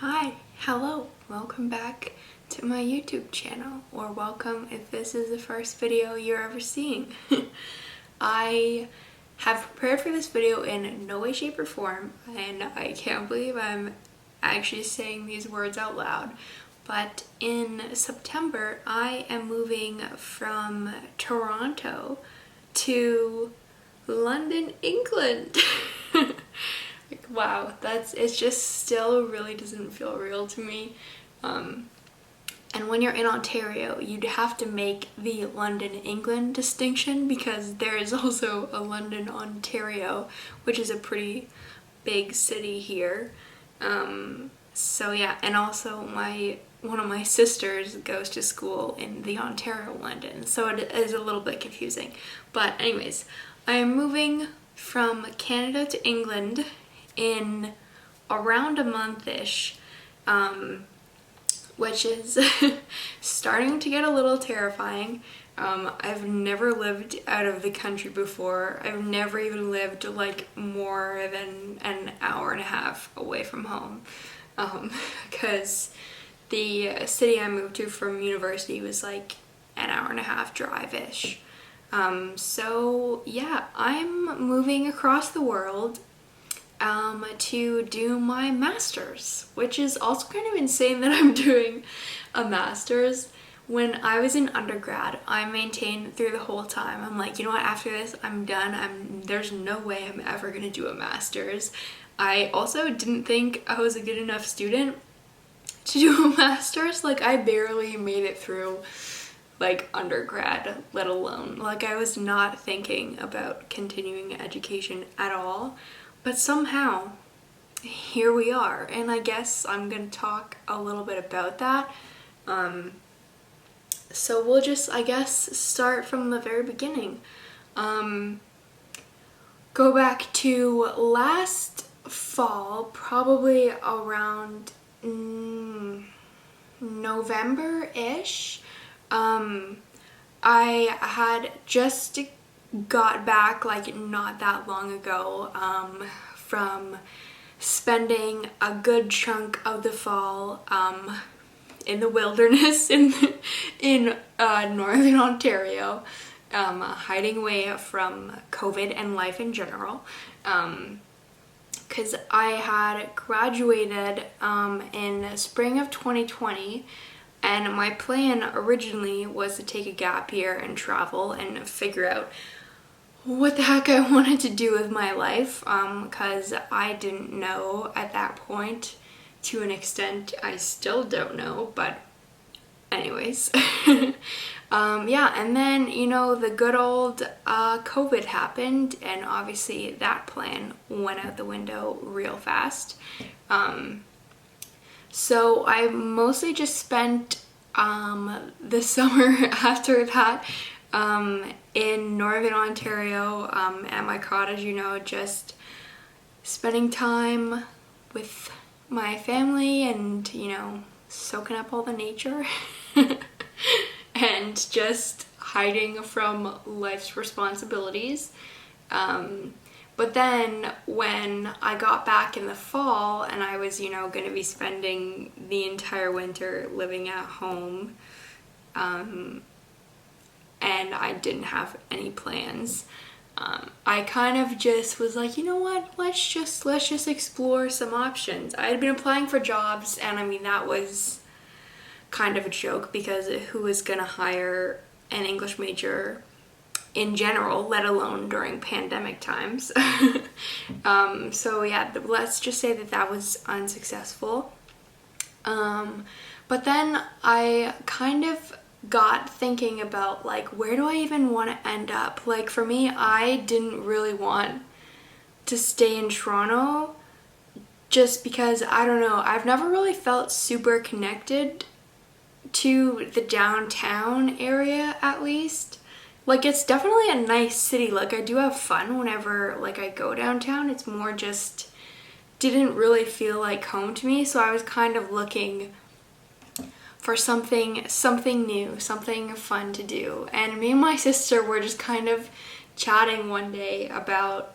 Hi, hello, welcome back to my YouTube channel, or welcome if this is the first video you're ever seeing. I have prepared for this video in no way, shape, or form, and I can't believe I'm actually saying these words out loud, but in September I am moving from Toronto to London, England. Like, wow, it's just still really doesn't feel real to me. And when you're in Ontario, you'd have to make the London, England distinction because there is also a London, Ontario, which is a pretty big city here. So yeah, and also one of my sisters goes to school in the Ontario, London, so it is a little bit confusing. But anyways, I am moving from Canada to England in around a month-ish, which is starting to get a little terrifying. I've never lived out of the country before. I've never even lived like more than an hour and a half away from home, because the city I moved to from university was like an hour and a half drive-ish. So yeah, I'm moving across the world to do my master's, which is also kind of insane that I'm doing a master's. When I was in undergrad, I maintained through the whole time, I'm like, you know what, after this, I'm done. There's no way I'm ever gonna do a master's. I also didn't think I was a good enough student to do a master's. Like, I barely made it through like undergrad, let alone, like, I was not thinking about continuing education at all. But somehow, here we are, and I guess I'm gonna talk a little bit about that. So we'll just, I guess, start from the very beginning. Go back to last fall, probably around November-ish. I had just got back, like, not that long ago, from spending a good chunk of the fall in the wilderness in northern Ontario, hiding away from COVID and life in general, because I had graduated in the spring of 2020. And my plan originally was to take a gap year and travel and figure out what the heck I wanted to do with my life, because I didn't know at that point. To an extent, I still don't know, but anyways. Yeah, and then, you know, the good old COVID happened, and obviously that plan went out the window real fast. So I mostly just spent the summer after that in northern Ontario, at my cottage, you know, just spending time with my family and, you know, soaking up all the nature and just hiding from life's responsibilities. But then when I got back in the fall and I was, you know, going to be spending the entire winter living at home, and I didn't have any plans, I kind of just was like, you know what, let's just explore some options. I had been applying for jobs, and I mean, that was kind of a joke because who was going to hire an English major in general, let alone during pandemic times. So yeah, let's just say that was unsuccessful. But then I kind of got thinking about, like, where do I even want to end up? Like, for me, I didn't really want to stay in Toronto just because, I don't know, I've never really felt super connected to the downtown area, at least. Like, it's definitely a nice city. Like, I do have fun whenever, like, I go downtown. It's more just didn't really feel like home to me, so I was kind of looking for something new, something fun to do. And me and my sister were just kind of chatting one day about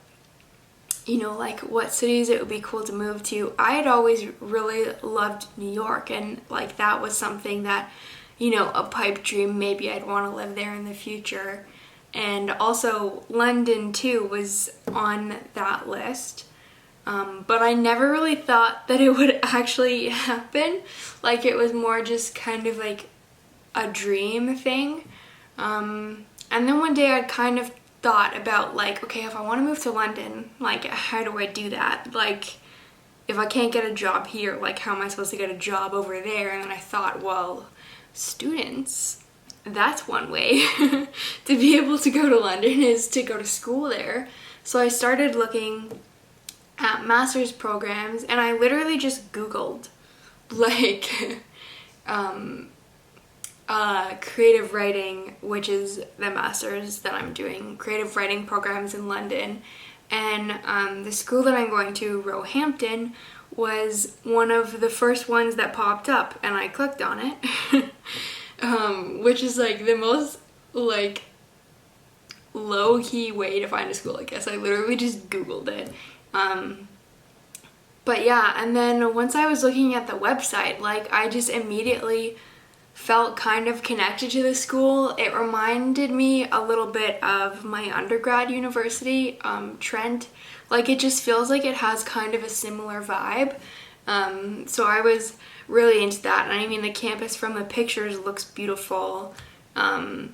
you know, like what cities it would be cool to move to, I had always really loved New York, and like that was something that, you know, a pipe dream, maybe I'd want to live there in the future. And also London too was on that list. But I never really thought that it would actually happen. Like it was more just kind of like a dream thing. And then one day I kind of thought about like, okay, if I want to move to London, like how do I do that? Like if I can't get a job here, like how am I supposed to get a job over there? And then I thought, well, students, that's one way to be able to go to London is to go to school there. So I started looking at master's programs, and I literally just Googled like creative writing, which is the master's that I'm doing, creative writing programs in London. And the school that I'm going to, Roehampton, was one of the first ones that popped up, and I clicked on it. Which is like the most like low-key way to find a school, I guess. I literally just Googled it. But yeah, and then once I was looking at the website, like I just immediately felt kind of connected to the school. It reminded me a little bit of my undergrad university, Trent. Like it just feels like it has kind of a similar vibe. So I was really into that. And I mean, the campus from the pictures looks beautiful. And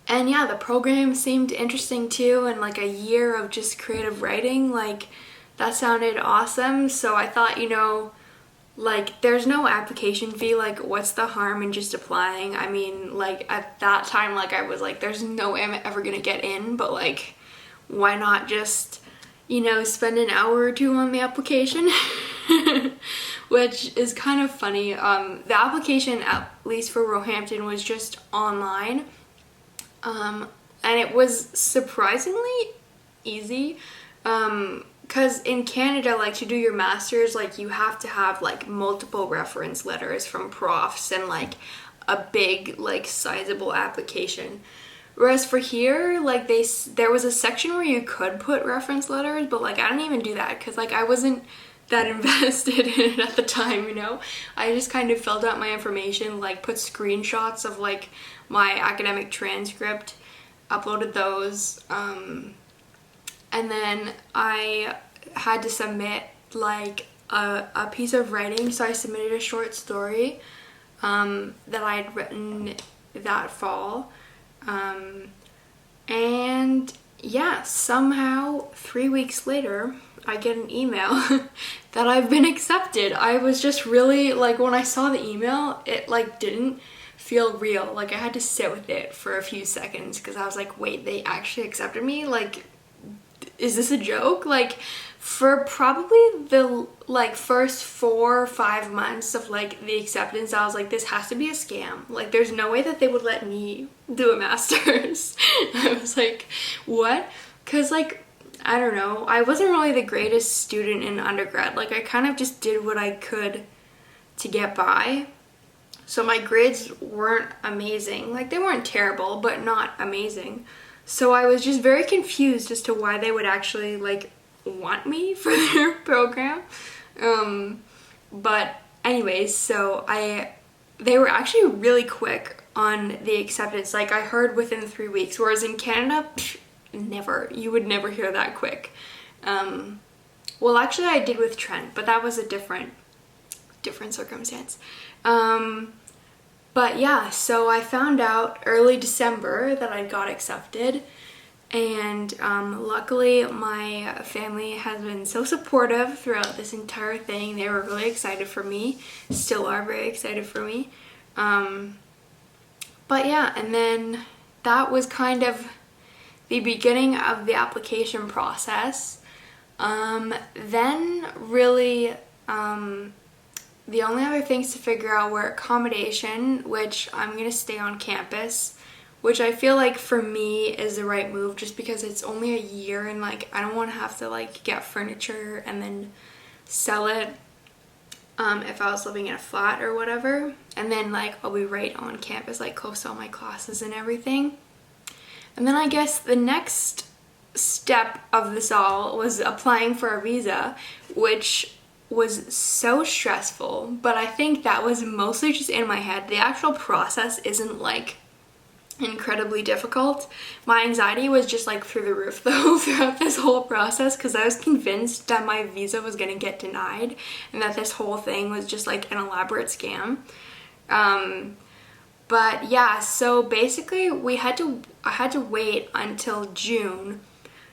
yeah, the program seemed interesting too, and like a year of just creative writing, like that sounded awesome. So I thought, you know, like there's no application fee, like what's the harm in just applying? I mean, like at that time, like I was like, there's no way I'm ever gonna get in, but like why not just, you know, spend an hour or two on the application? Which is kind of funny. The application, at least for Roehampton, was just online. And it was surprisingly easy. Because in Canada, like to do your master's, like you have to have like multiple reference letters from profs and like a big, like sizable application. Whereas for here, like there was a section where you could put reference letters, but like I didn't even do that because like I wasn't that invested in it at the time, you know. I just kind of filled out my information, like put screenshots of like my academic transcript, uploaded those, and then I had to submit like a piece of writing. So I submitted a short story that I had written that fall. And yeah, somehow 3 weeks later, I get an email that I've been accepted. I was just really, like, when I saw the email, it like didn't feel real. Like I had to sit with it for a few seconds because I was like, wait, they actually accepted me? Like, is this a joke? Like, for probably the like first 4 or 5 months of like the acceptance, I was like, this has to be a scam. Like there's no way that they would let me do a master's. I was like, what? Because like, I don't know, I wasn't really the greatest student in undergrad. Like I kind of just did what I could to get by. So my grades weren't amazing. Like they weren't terrible, but not amazing. So I was just very confused as to why they would actually like want me for their program. But anyways, so they were actually really quick on the acceptance. Like I heard within 3 weeks, whereas in Canada, never. You would never hear that quick. Well, actually I did with Trent, but that was a different circumstance. But yeah, so I found out early December that I got accepted, and luckily my family has been so supportive throughout this entire thing. They were really excited for me, still are very excited for me. But yeah, and then that was kind of the beginning of the application process. Then really, the only other things to figure out were accommodation, which I'm gonna stay on campus, which I feel like for me is the right move just because it's only a year and like I don't want to have to like get furniture and then sell it if I was living in a flat or whatever. And then like I'll be right on campus, like close to all my classes and everything. And then I guess the next step of this all was applying for a visa, which was so stressful, but I think that was mostly just in my head. The actual process isn't like incredibly difficult. My anxiety was just like through the roof though throughout this whole process, because I was convinced that my visa was gonna get denied and that this whole thing was just like an elaborate scam. But yeah, so basically I had to wait until June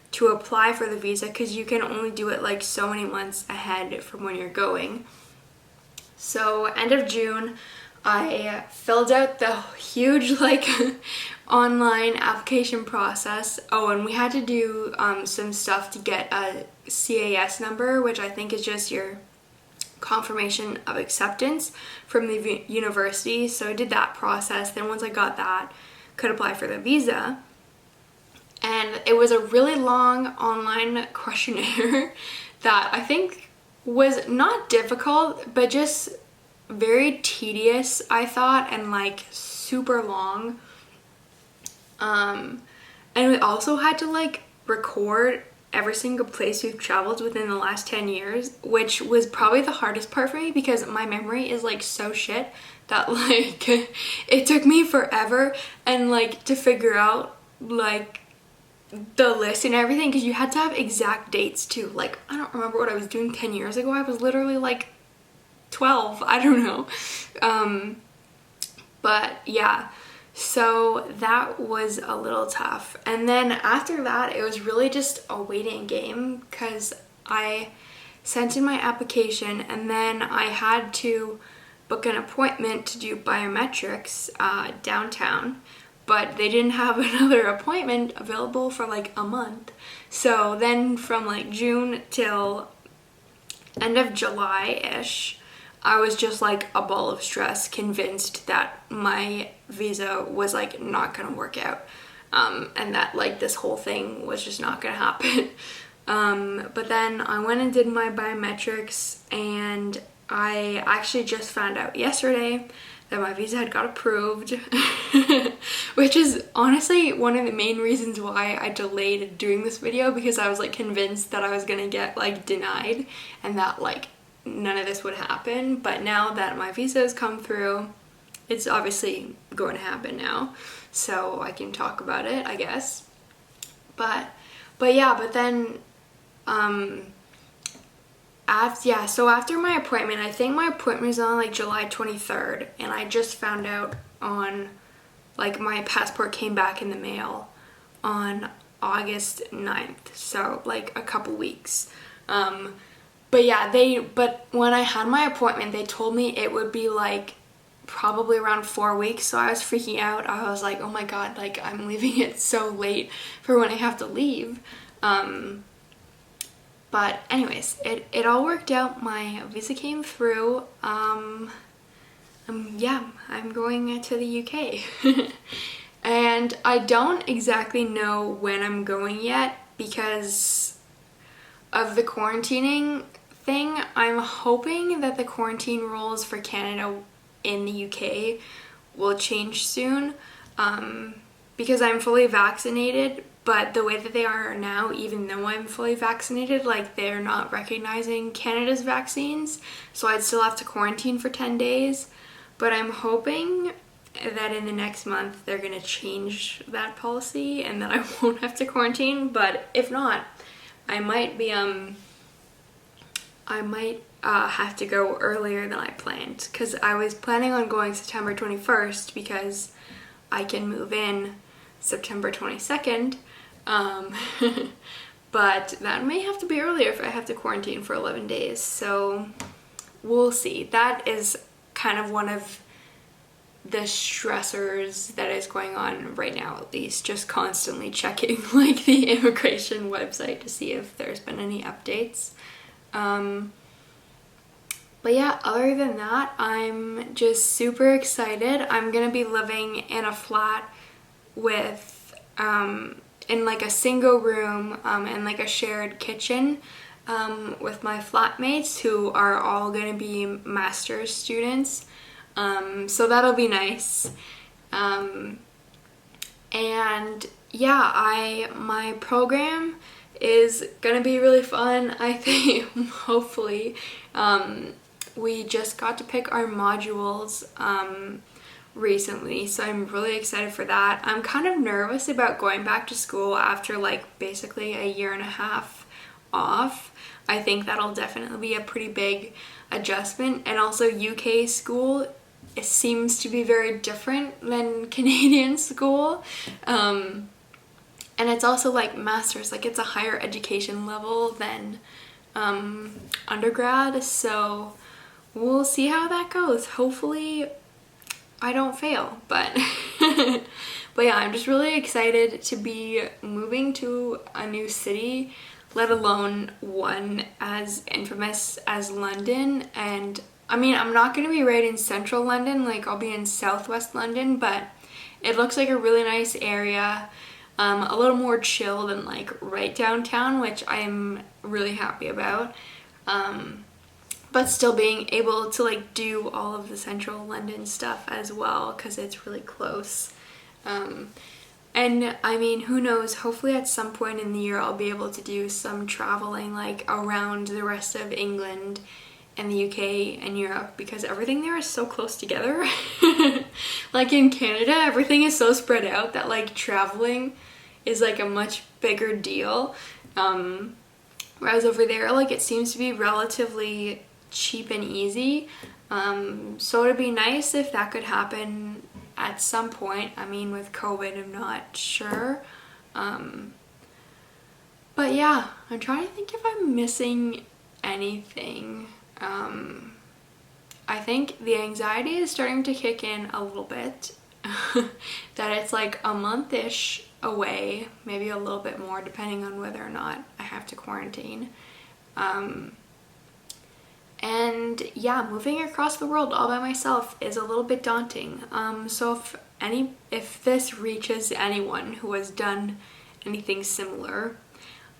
to apply for the visa, because you can only do it like so many months ahead from when you're going. So end of June, I filled out the huge like online application process. Oh, and we had to do some stuff to get a CAS number, which I think is just your confirmation of acceptance from the university. So I did that process. Then once I got that, could apply for the visa. And it was a really long online questionnaire that I think was not difficult, but just very tedious, I thought, and like super long. And we also had to like record every single place we've traveled within the last 10 years, which was probably the hardest part for me, because my memory is like so shit that like it took me forever and like to figure out like the list and everything, because you had to have exact dates too. Like, I don't remember what I was doing 10 years ago. I was literally like 12, I don't know. But yeah, so that was a little tough. And then after that, it was really just a waiting game, because I sent in my application and then I had to book an appointment to do biometrics downtown, but they didn't have another appointment available for like a month. So then from like June till end of July-ish, I was just like a ball of stress, convinced that my visa was like not gonna work out, and that like this whole thing was just not gonna happen. But then I went and did my biometrics, and I actually just found out yesterday that my visa had got approved, which is honestly one of the main reasons why I delayed doing this video, because I was like convinced that I was gonna get like denied and that like none of this would happen. But now that my visa has come through, it's obviously going to happen now, so I can talk about it, I guess. But then so after my appointment, I think my appointment was on like July 23rd, and I just found out on like my passport came back in the mail on August 9th, so like a couple weeks. But when I had my appointment, they told me it would be like probably around 4 weeks, so I was freaking out. I was like, oh my god, like I'm leaving it so late for when I have to leave. But anyways, it all worked out. My visa came through. I'm going to the UK. And I don't exactly know when I'm going yet because of the quarantining thing. I'm hoping that the quarantine rules for Canada in the UK will change soon, because I'm fully vaccinated. But the way that they are now, even though I'm fully vaccinated, like they're not recognizing Canada's vaccines, so I'd still have to quarantine for 10 days. But I'm hoping that in the next month they're gonna change that policy and that I won't have to quarantine. But if not, I might be have to go earlier than I planned, because I was planning on going September 21st because I can move in September 22nd. But that may have to be earlier if I have to quarantine for 11 days, so we'll see. That is kind of one of the stressors that is going on right now, at least, just constantly checking like the immigration website to see if there's been any updates. But yeah, other than that, I'm just super excited. I'm gonna be living in a flat with in like a single room and like a shared kitchen with my flatmates, who are all gonna be master's students. So that'll be nice. And yeah, my program is gonna be really fun. I think hopefully we just got to pick our modules recently, so I'm really excited for that. I'm kind of nervous about going back to school after like basically a year and a half off. I think that'll definitely be a pretty big adjustment, and also UK school, it seems to be very different than Canadian school. And it's also like master's, like it's a higher education level than undergrad, so we'll see how that goes. Hopefully I don't fail, but but yeah, I'm just really excited to be moving to a new city, let alone one as infamous as London. And I mean, I'm not going to be right in central London, like I'll be in southwest London, but it looks like a really nice area. A little more chill than like right downtown, which I'm really happy about. But still being able to like do all of the central London stuff as well, because it's really close. And I mean, who knows, hopefully at some point in the year I'll be able to do some traveling like around the rest of England and the UK and Europe, because everything there is so close together. Like in Canada, everything is so spread out that like traveling is like a much bigger deal. Whereas over there, like it seems to be relatively cheap and easy. So it'd be nice if that could happen at some point. I mean, with COVID, I'm not sure. But yeah, I'm trying to think if I'm missing anything. I think the anxiety is starting to kick in a little bit. That it's like a month-ish away, maybe a little bit more depending on whether or not I have to quarantine. And yeah, moving across the world all by myself is a little bit daunting. So if this reaches anyone who has done anything similar,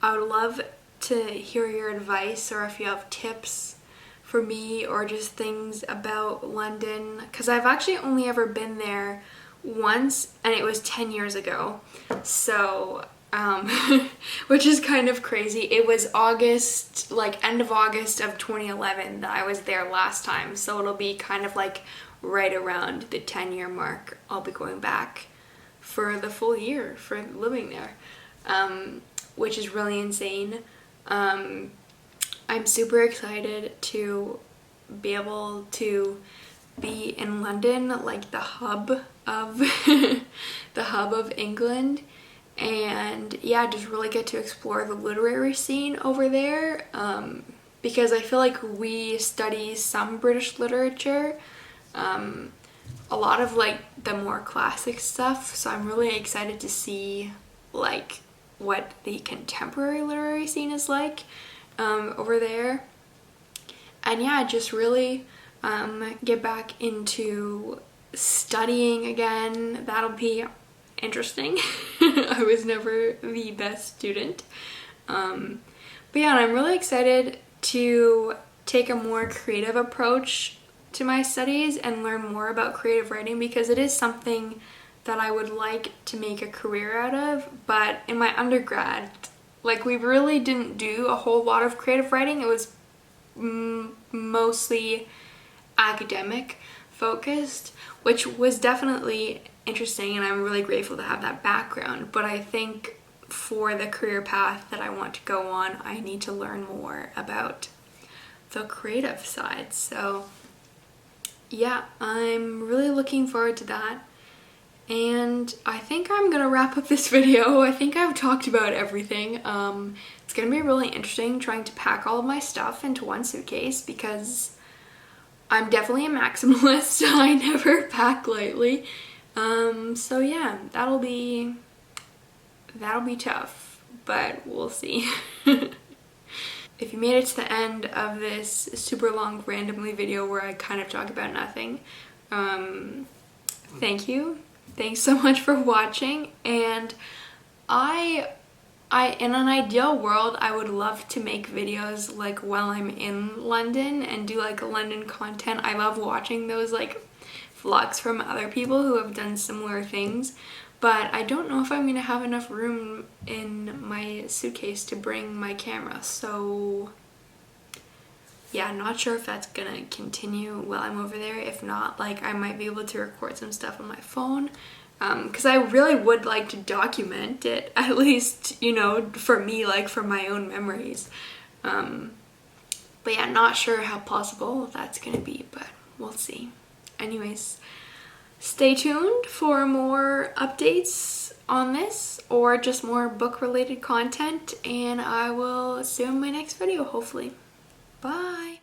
I would love to hear your advice, or if you have tips for me or just things about London, because I've actually only ever been there once, and it was 10 years ago. So which is kind of crazy. It was August, like end of August of 2011 that I was there last time, so it'll be kind of like right around the 10-year mark I'll be going back for the full year for living there, which is really insane. I'm super excited to be able to be in London, like the hub of the hub of England, and yeah, just really get to explore the literary scene over there, because I feel like we study some British literature, a lot of like the more classic stuff, so I'm really excited to see like what the contemporary literary scene is like over there. And yeah, just really get back into studying again. That'll be interesting. I was never the best student. But yeah, and I'm really excited to take a more creative approach to my studies and learn more about creative writing, because it is something that I would like to make a career out of. But in my undergrad, like, we really didn't do a whole lot of creative writing. It was mostly academic focused, which was definitely interesting, and I'm really grateful to have that background. But I think for the career path that I want to go on, I need to learn more about the creative side. So yeah, I'm really looking forward to that. And I think I'm gonna wrap up this video. I think I've talked about everything. It's gonna be really interesting trying to pack all of my stuff into one suitcase, because I'm definitely a maximalist. I never pack lightly. So yeah, that'll be tough, but we'll see. If you made it to the end of this super long randomly video where I kind of talk about nothing, thank you. Thanks so much for watching. And I in an ideal world, I would love to make videos like while I'm in London and do like London content. I love watching those like vlogs from other people who have done similar things, but I don't know if I'm gonna have enough room in my suitcase to bring my camera, so yeah, not sure if that's gonna continue while I'm over there. If not, like, I might be able to record some stuff on my phone, because I really would like to document it, at least, you know, for me, like for my own memories. But yeah, not sure how possible that's gonna be, but we'll see. Anyways, stay tuned for more updates on this or just more book related content, and I will see you in my next video, hopefully. Bye!